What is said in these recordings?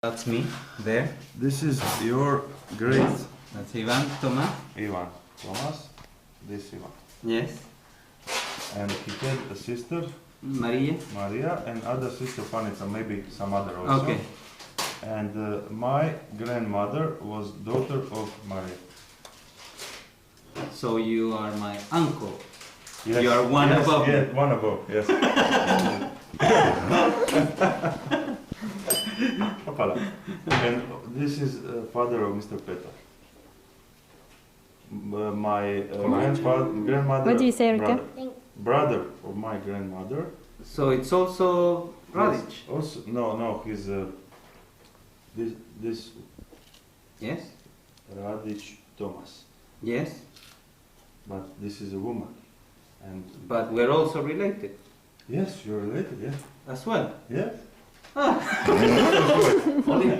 That's me, there. This is your great That's Ivan, Thomas. Ivan Thomas. This Ivan. Yes. And he had a sister, Maria. Maria, and other sister, Panica, maybe some other also. Okay. And my grandmother was daughter of Maria. So you are my uncle. Yes, You are one yes, above yes, me. one above, yes. Hopala. And this is father of Mr. Petar. My grandmother. What do you say, Erika? Brother of my grandmother. So it's also Radic. Yes, also, no, he's this Yes. Radic Thomas. Yes. But this is a woman. And But we're also related yes, you're related, yes. as well. Yes. Ah.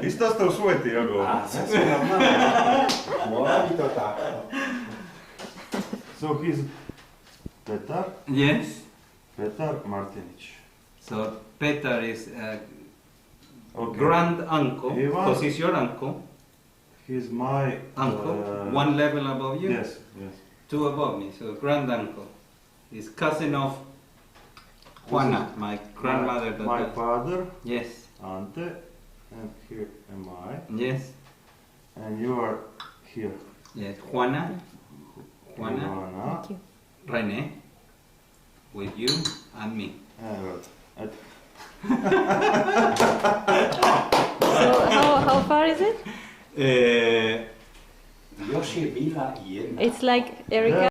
Isto ste u svojti, ja govorim. Sasvim normalno. Mora biti to tako. So he's Petar Yes. Martinic. So Petar is Okay. grand uncle, Ivan. because he's your uncle. He's my Uncle, one level above you. Yes, yes. Two above me, so grand uncle. He's cousin of Juana, my grandmother. that My died. father, Yes. Ante, and here am I. Yes. And you are here. Yes. Juana. Juana. Ivana. Thank you. Rene. With you and me. Right. So how far is it? Uh, Još je bila jedna. It's like Erika.